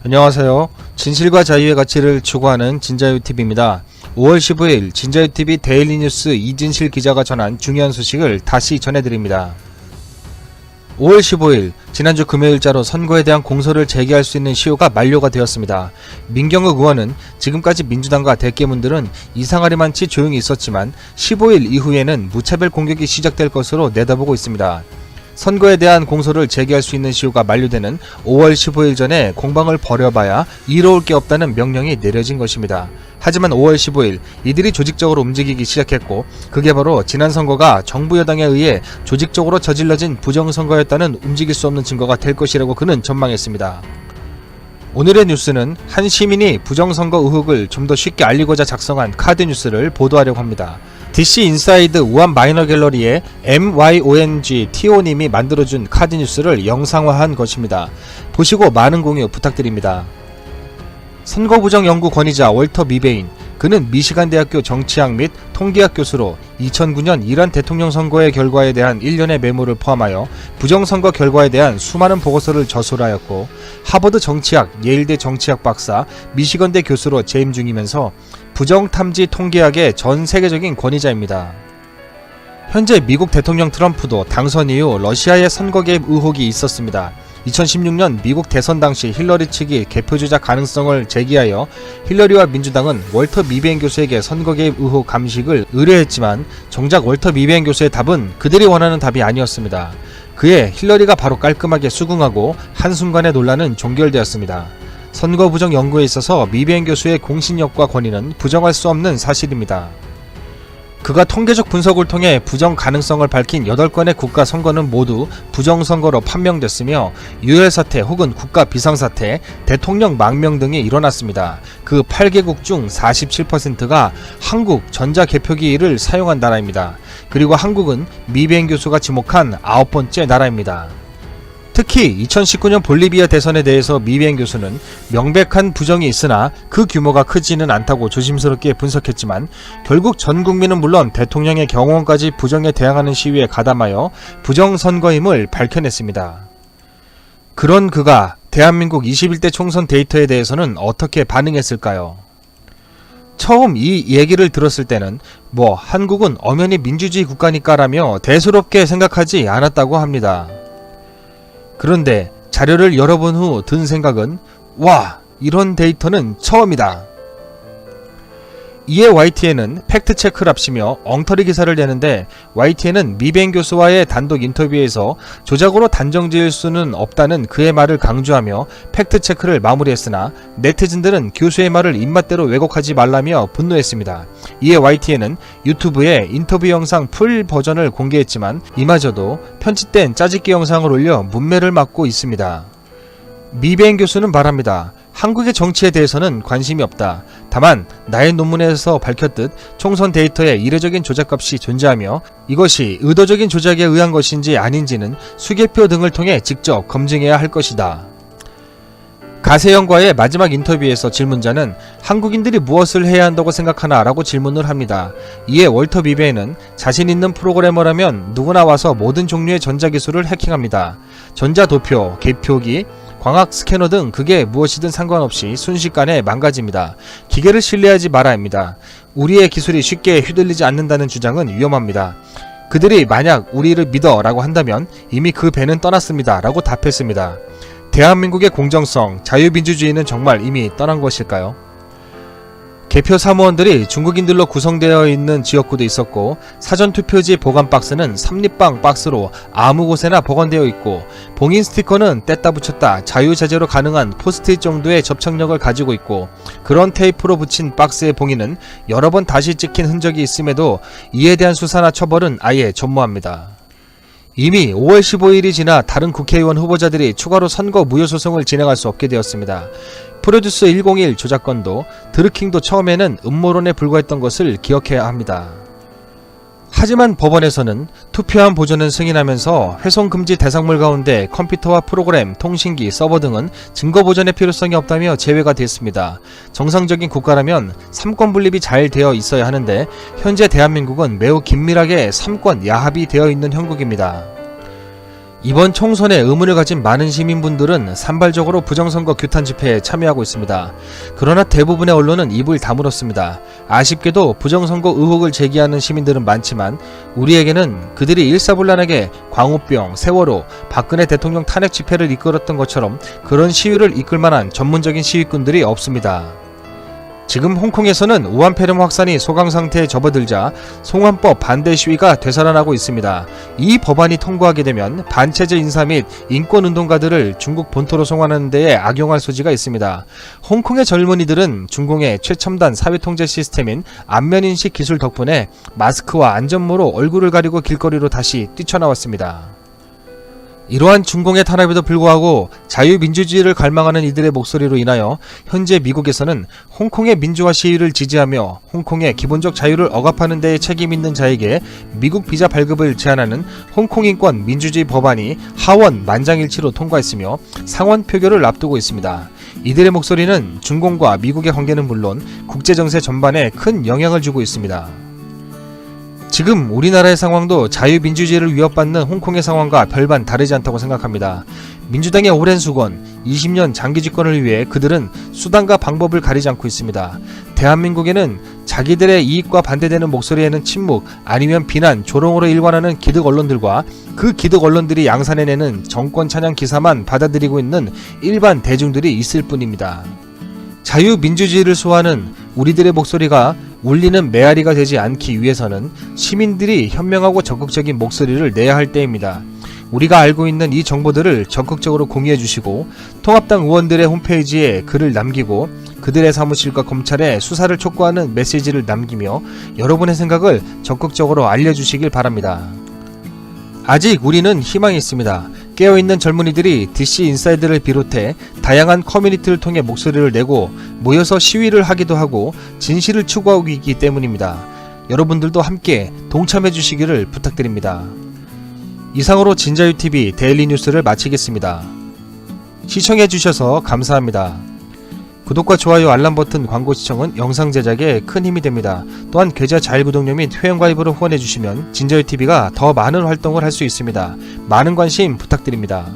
안녕하세요. 진실과 자유의 가치를 추구하는 진자유TV입니다. 5월 15일 진자유TV 데일리 뉴스 이진실 기자가 전한 중요한 소식을 다시 전해드립니다. 5월 15일 지난주 금요일자로 선거에 대한 공소를 제기할 수 있는 시효가 만료가 되었습니다. 민경욱 의원은 지금까지 민주당과 대깨문들은 이상하리만치 조용히 있었지만 15일 이후에는 무차별 공격이 시작될 것으로 내다보고 있습니다. 선거에 대한 공소를 제기할 수 있는 시효가 만료되는 5월 15일 전에 공방을 벌여봐야 이로울 게 없다는 명령이 내려진 것입니다. 하지만 5월 15일 이들이 조직적으로 움직이기 시작했고 그게 바로 지난 선거가 정부 여당에 의해 조직적으로 저질러진 부정선거였다는 움직일 수 없는 증거가 될 것이라고 그는 전망했습니다. 오늘의 뉴스는 한 시민이 부정선거 의혹을 좀 더 쉽게 알리고자 작성한 카드 뉴스를 보도하려고 합니다. DC 인사이드 우한 마이너 갤러리의 MYONGTO님이 만들어준 카드 뉴스를 영상화한 것입니다. 보시고 많은 공유 부탁드립니다. 선거부정 연구 권위자 월터 미베인, 그는 미시간대학교 정치학 및 통계학 교수로 2009년 이란 대통령 선거의 결과에 대한 일련의 메모를 포함하여 부정선거 결과에 대한 수많은 보고서를 저술하였고 하버드 정치학, 예일대 정치학 박사, 미시건대 교수로 재임 중이면서 부정탐지 통계학의 전 세계적인 권위자입니다. 현재 미국 대통령 트럼프도 당선 이후 러시아의 선거 개입 의혹이 있었습니다. 2016년 미국 대선 당시 힐러리 측이 개표 조작 가능성을 제기하여 힐러리와 민주당은 월터 미베인 교수에게 선거 개입 의혹 감식을 의뢰했지만 정작 월터 미베인 교수의 답은 그들이 원하는 답이 아니었습니다. 그에 힐러리가 바로 깔끔하게 수긍하고 한순간의 논란은 종결되었습니다. 선거 부정 연구에 있어서 미베인 교수의 공신력과 권위는 부정할 수 없는 사실입니다. 그가 통계적 분석을 통해 부정 가능성을 밝힌 8건의 국가 선거는 모두 부정선거로 판명됐으며 유혈 사태 혹은 국가 비상사태, 대통령 망명 등이 일어났습니다. 그 8개국 중 47%가 한국 전자개표기를 사용한 나라입니다. 그리고 한국은 미베인 교수가 지목한 9번째 나라입니다. 특히 2019년 볼리비아 대선에 대해서 미베인 교수는 명백한 부정이 있으나 그 규모가 크지는 않다고 조심스럽게 분석했지만 결국 전 국민은 물론 대통령의 경호원까지 부정에 대항하는 시위에 가담하여 부정선거임을 밝혀냈습니다. 그런 그가 대한민국 21대 총선 데이터에 대해서는 어떻게 반응했을까요? 처음 이 얘기를 들었을 때는 한국은 엄연히 민주주의 국가니까라며 대수롭게 생각하지 않았다고 합니다. 그런데 자료를 열어본 후 든 생각은 와, 이런 데이터는 처음이다. 이에 YTN은 팩트체크랍시며 엉터리 기사를 내는데 YTN은 미베인 교수와의 단독 인터뷰에서 조작으로 단정지을 수는 없다는 그의 말을 강조하며 팩트체크를 마무리했으나 네티즌들은 교수의 말을 입맛대로 왜곡하지 말라며 분노했습니다. 이에 YTN은 유튜브에 인터뷰 영상 풀 버전을 공개했지만 이마저도 편집된 짜집기 영상을 올려 문매를 맞고 있습니다. 미베인 교수는 말합니다. 한국의 정치에 대해서는 관심이 없다. 다만 나의 논문에서 밝혔듯 총선 데이터에 이례적인 조작값이 존재하며 이것이 의도적인 조작에 의한 것인지 아닌지는 수개표 등을 통해 직접 검증해야 할 것이다. 가세영과의 마지막 인터뷰에서 질문자는 한국인들이 무엇을 해야 한다고 생각하나 라고 질문을 합니다. 이에 월터 미베인은 자신 있는 프로그래머라면 누구나 와서 모든 종류의 전자기술을 해킹합니다. 전자도표, 개표기, 광학 스캐너 등 그게 무엇이든 상관없이 순식간에 망가집니다. 기계를 신뢰하지 말아야 합니다. 우리의 기술이 쉽게 휘둘리지 않는다는 주장은 위험합니다. 그들이 만약 우리를 믿어 라고 한다면 이미 그 배는 떠났습니다 라고 답했습니다. 대한민국의 공정성, 자유민주주의는 정말 이미 떠난 것일까요? 개표 사무원들이 중국인들로 구성되어 있는 지역구도 있었고 사전투표지 보관 박스는 삼립방 박스로 아무 곳에나 보관되어 있고 봉인 스티커는 뗐다 붙였다 자유자재로 가능한 포스트잇 정도의 접착력을 가지고 있고 그런 테이프로 붙인 박스의 봉인은 여러 번 다시 찍힌 흔적이 있음에도 이에 대한 수사나 처벌은 아예 전무합니다. 이미 5월 15일이 지나 다른 국회의원 후보자들이 추가로 선거 무효소송을 진행할 수 없게 되었습니다. 프로듀스 101 조작건도 드루킹도 처음에는 음모론에 불과했던 것을 기억해야 합니다. 하지만 법원에서는 투표한 보존은 승인하면서 훼손금지 대상물 가운데 컴퓨터와 프로그램, 통신기, 서버 등은 증거 보존의 필요성이 없다며 제외가 됐습니다. 정상적인 국가라면 3권 분립이 잘 되어 있어야 하는데 현재 대한민국은 매우 긴밀하게 3권 야합이 되어 있는 형국입니다. 이번 총선에 의문을 가진 많은 시민분들은 산발적으로 부정선거 규탄 집회에 참여하고 있습니다. 그러나 대부분의 언론은 입을 다물었습니다. 아쉽게도 부정선거 의혹을 제기하는 시민들은 많지만 우리에게는 그들이 일사불란하게 광우병, 세월호, 박근혜 대통령 탄핵 집회를 이끌었던 것처럼 그런 시위를 이끌 만한 전문적인 시위꾼들이 없습니다. 지금 홍콩에서는 우한폐렴 확산이 소강 상태에 접어들자 송환법 반대 시위가 되살아나고 있습니다. 이 법안이 통과하게 되면 반체제 인사 및 인권운동가들을 중국 본토로 송환하는 데에 악용할 소지가 있습니다. 홍콩의 젊은이들은 중공의 최첨단 사회통제 시스템인 안면인식 기술 덕분에 마스크와 안전모로 얼굴을 가리고 길거리로 다시 뛰쳐나왔습니다. 이러한 중공의 탄압에도 불구하고 자유민주주의를 갈망하는 이들의 목소리로 인하여 현재 미국에서는 홍콩의 민주화 시위를 지지하며 홍콩의 기본적 자유를 억압하는 데에 책임 있는 자에게 미국 비자 발급을 제한하는 홍콩인권 민주주의 법안이 하원 만장일치로 통과했으며 상원 표결을 앞두고 있습니다. 이들의 목소리는 중공과 미국의 관계는 물론 국제정세 전반에 큰 영향을 주고 있습니다. 지금 우리나라의 상황도 자유민주주의를 위협받는 홍콩의 상황과 별반 다르지 않다고 생각합니다. 민주당의 오랜 수건, 20년 장기 집권을 위해 그들은 수단과 방법을 가리지 않고 있습니다. 대한민국에는 자기들의 이익과 반대되는 목소리에는 침묵 아니면 비난, 조롱으로 일관하는 기득 언론들과 그 기득 언론들이 양산해내는 정권 찬양 기사만 받아들이고 있는 일반 대중들이 있을 뿐입니다. 자유민주주의를 수호하는 우리들의 목소리가 울리는 메아리가 되지 않기 위해서는 시민들이 현명하고 적극적인 목소리를 내야 할 때입니다. 우리가 알고 있는 이 정보들을 적극적으로 공유해 주시고 통합당 의원들의 홈페이지에 글을 남기고 그들의 사무실과 검찰에 수사를 촉구하는 메시지를 남기며 여러분의 생각을 적극적으로 알려주시길 바랍니다. 아직 우리는 희망이 있습니다. 깨어있는 젊은이들이 DC 인사이드를 비롯해 다양한 커뮤니티를 통해 목소리를 내고 모여서 시위를 하기도 하고 진실을 추구하고 있기 때문입니다. 여러분들도 함께 동참해 주시기를 부탁드립니다. 이상으로 진자유TV 데일리 뉴스를 마치겠습니다. 시청해 주셔서 감사합니다. 구독과 좋아요, 알람 버튼, 광고 시청은 영상 제작에 큰 힘이 됩니다. 또한 계좌 자율구독료 및 회원가입으로 후원해주시면 진자유TV가 더 많은 활동을 할 수 있습니다. 많은 관심 부탁드립니다.